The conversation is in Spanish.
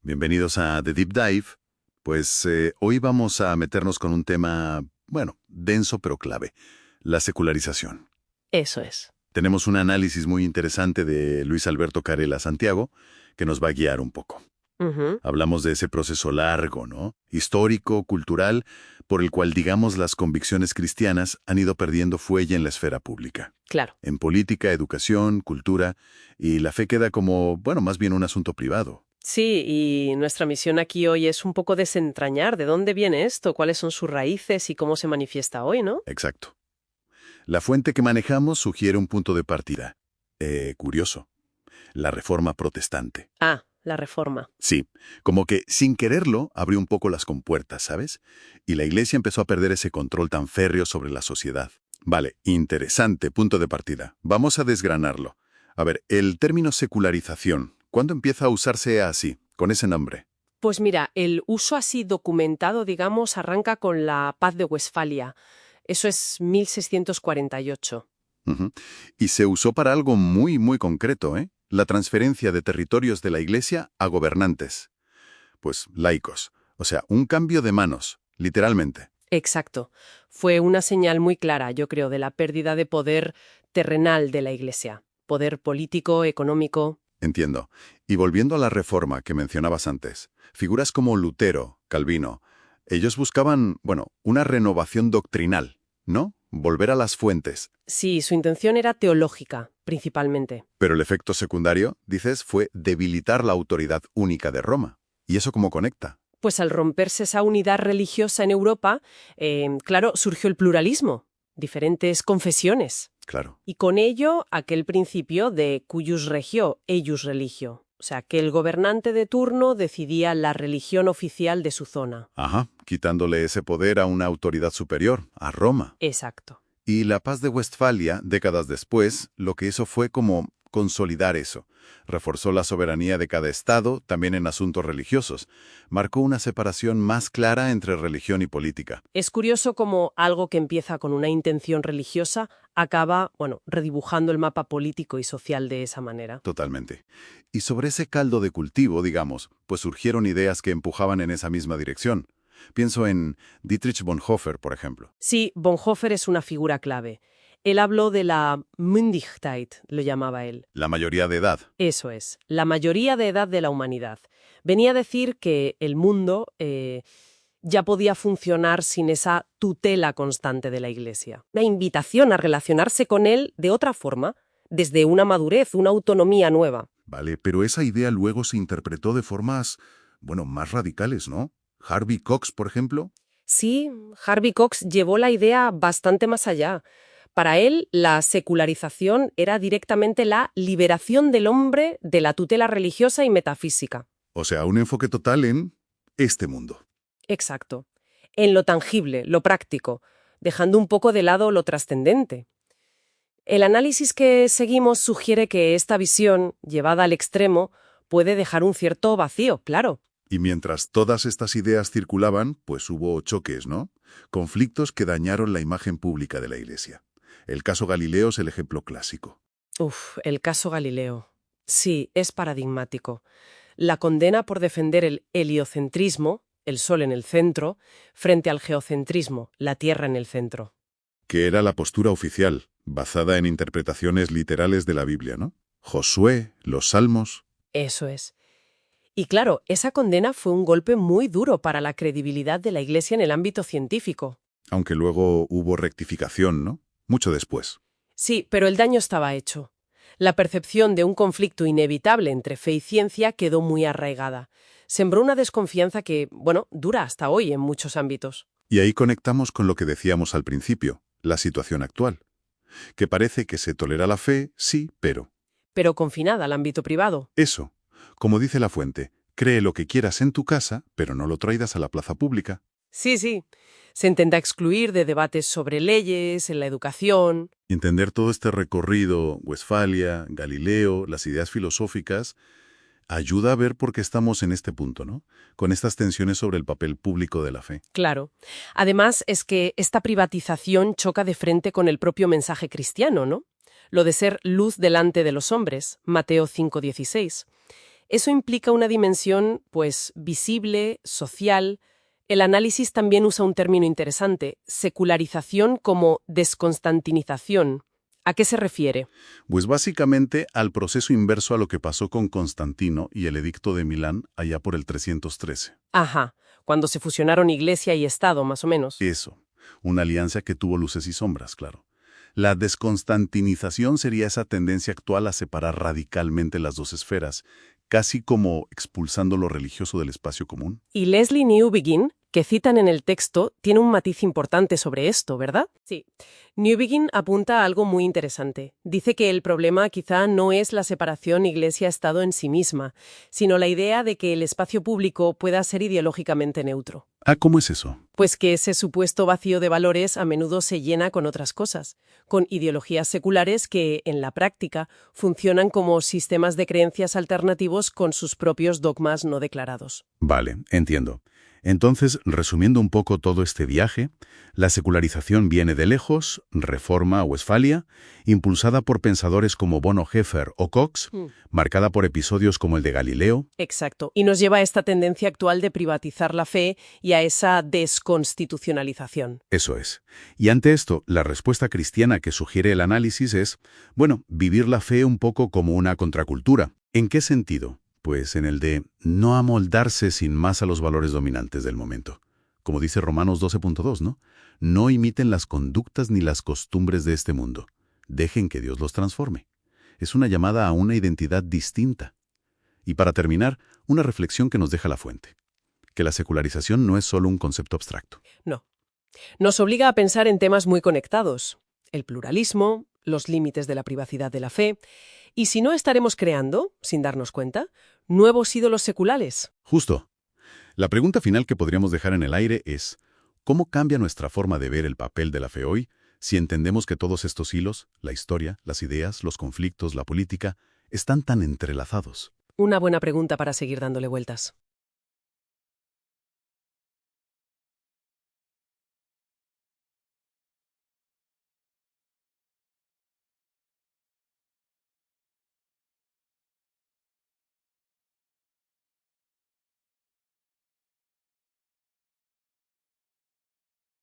Bienvenidos a The Deep Dive. Hoy vamos a meternos con un tema, bueno, denso pero clave, la secularización. Eso es. Tenemos un análisis muy interesante de Luis Alberto Carela Santiago que nos va a guiar un poco. Ujú. Hablamos de ese proceso largo, ¿no? Histórico, cultural, por el cual, digamos, las convicciones cristianas han ido perdiendo fuelle en la esfera pública. Claro. En política, educación, cultura, y la fe queda como, bueno, más bien un asunto privado. Sí, y nuestra misión aquí hoy es un poco desentrañar de dónde viene esto, cuáles son sus raíces y cómo se manifiesta hoy, ¿no? Exacto. La fuente que manejamos sugiere un punto de partida. Curioso. La Reforma Protestante. Ah, la Reforma. Sí, como que sin quererlo abrió un poco las compuertas, ¿sabes? Y la Iglesia empezó a perder ese control tan férreo sobre la sociedad. Vale, interesante punto de partida. Vamos a desgranarlo. A ver, el término secularización, ¿cuándo empieza a usarse así, con ese nombre? Pues mira, el uso así documentado, digamos, arranca con la Paz de Westfalia. Eso es 1648. Ujú. Y se usó para algo muy concreto, ¿eh? La transferencia de territorios de la Iglesia a gobernantes. Pues laicos. O sea, un cambio de manos, literalmente. Exacto. Fue una señal muy clara, yo creo, de la pérdida de poder terrenal de la Iglesia. Poder político, económico. Entiendo. Y volviendo a la reforma que mencionabas antes, figuras como Lutero, Calvino, ellos buscaban, bueno, una renovación doctrinal, ¿no? Volver a las fuentes. Sí, su intención era teológica, principalmente. Pero el efecto secundario, dices, fue debilitar la autoridad única de Roma. ¿Y eso cómo conecta? Pues al romperse esa unidad religiosa en Europa, claro, surgió el pluralismo, diferentes confesiones. Claro. Y con ello aquel principio de cuius regio, eius religio. O sea, que el gobernante de turno decidía la religión oficial de su zona. Ajá, quitándole ese poder a una autoridad superior, a Roma. Exacto. Y la paz de Westfalia, décadas después, lo que hizo fue como consolidar eso. Reforzó la soberanía de cada estado, también en asuntos religiosos. Marcó una separación más clara entre religión y política. Es curioso cómo algo que empieza con una intención religiosa acaba, bueno, redibujando el mapa político y social de esa manera. Totalmente. Y sobre ese caldo de cultivo, digamos, pues surgieron ideas que empujaban en esa misma dirección. Pienso en Dietrich Bonhoeffer, por ejemplo. Sí, Bonhoeffer es una figura clave. Él habló de la Mündigkeit, lo llamaba él. La mayoría de edad. Eso es, la mayoría de edad de la humanidad. Venía a decir que el mundo ya podía funcionar sin esa tutela constante de la Iglesia. Una invitación a relacionarse con él de otra forma, desde una madurez, una autonomía nueva. Vale, pero esa idea luego se interpretó de formas, bueno, más radicales, ¿no? Harvey Cox, por ejemplo. Sí, Harvey Cox llevó la idea bastante más allá. Para él, la secularización era directamente la liberación del hombre de la tutela religiosa y metafísica. O sea, un enfoque total en este mundo. Exacto. En lo tangible, lo práctico, dejando un poco de lado lo trascendente. El análisis que seguimos sugiere que esta visión, llevada al extremo, puede dejar un cierto vacío, claro. Y mientras todas estas ideas circulaban, pues hubo choques, ¿no? Conflictos que dañaron la imagen pública de la Iglesia. El caso Galileo es el ejemplo clásico. El caso Galileo. Sí, es paradigmático. La condena por defender el heliocentrismo, el sol en el centro, frente al geocentrismo, la tierra en el centro. Que era la postura oficial, basada en interpretaciones literales de la Biblia, ¿no? Josué, los Salmos. Eso es. Y claro, esa condena fue un golpe muy duro para la credibilidad de la Iglesia en el ámbito científico. Aunque luego hubo rectificación, ¿no? Mucho después. Sí, pero el daño estaba hecho. La percepción de un conflicto inevitable entre fe y ciencia quedó muy arraigada. Sembró una desconfianza que, bueno, dura hasta hoy en muchos ámbitos. Y ahí conectamos con lo que decíamos al principio, la situación actual. Que parece que se tolera la fe, sí, pero... Pero confinada al ámbito privado. Eso, como dice la fuente, cree lo que quieras en tu casa, pero no lo traigas a la plaza pública. Sí. Se intenta excluir de debates sobre leyes, en la educación. Entender todo este recorrido, Westfalia, Galileo, las ideas filosóficas, ayuda a ver por qué estamos en este punto, ¿no? Con estas tensiones sobre el papel público de la fe. Claro. Además, es que esta privatización choca de frente con el propio mensaje cristiano, ¿no? Lo de ser luz delante de los hombres, Mateo 5:16. Eso implica una dimensión, pues, visible, social. El análisis también usa un término interesante, secularización como desconstantinización. ¿A qué se refiere? Pues básicamente al proceso inverso a lo que pasó con Constantino y el Edicto de Milán allá por el 313. Ajá, cuando se fusionaron Iglesia y Estado, más o menos. Eso, una alianza que tuvo luces y sombras, claro. La desconstantinización sería esa tendencia actual a separar radicalmente las dos esferas, casi como expulsando lo religioso del espacio común. Y Leslie Newbigin, que citan en el texto, tiene un matiz importante sobre esto, ¿verdad? Sí. Newbigin apunta a algo muy interesante. Dice que el problema quizá no es la separación Iglesia-Estado en sí misma, sino la idea de que el espacio público pueda ser ideológicamente neutro. Ah, ¿cómo es eso? Pues que ese supuesto vacío de valores a menudo se llena con otras cosas, con ideologías seculares que, en la práctica, funcionan como sistemas de creencias alternativos con sus propios dogmas no declarados. Vale, entiendo. Entonces, resumiendo un poco todo este viaje, la secularización viene de lejos, Reforma o Westfalia, impulsada por pensadores como Bonhoeffer o Cox, marcada por episodios como el de Galileo. Exacto. Y nos lleva a esta tendencia actual de privatizar la fe y a esa desconstitucionalización. Eso es. Y ante esto, la respuesta cristiana que sugiere el análisis es, bueno, vivir la fe un poco como una contracultura. ¿En qué sentido? Pues en el de no amoldarse sin más a los valores dominantes del momento. Como dice Romanos 12.2, ¿no? No imiten las conductas ni las costumbres de este mundo. Dejen que Dios los transforme. Es una llamada a una identidad distinta. Y para terminar, una reflexión que nos deja la fuente. Que la secularización no es solo un concepto abstracto. No. Nos obliga a pensar en temas muy conectados. El pluralismo, los límites de la privacidad de la fe. Y si no, estaremos creando, sin darnos cuenta, nuevos ídolos seculares. Justo. La pregunta final que podríamos dejar en el aire es, ¿cómo cambia nuestra forma de ver el papel de la fe hoy si entendemos que todos estos hilos, la historia, las ideas, los conflictos, la política, están tan entrelazados? Una buena pregunta para seguir dándole vueltas.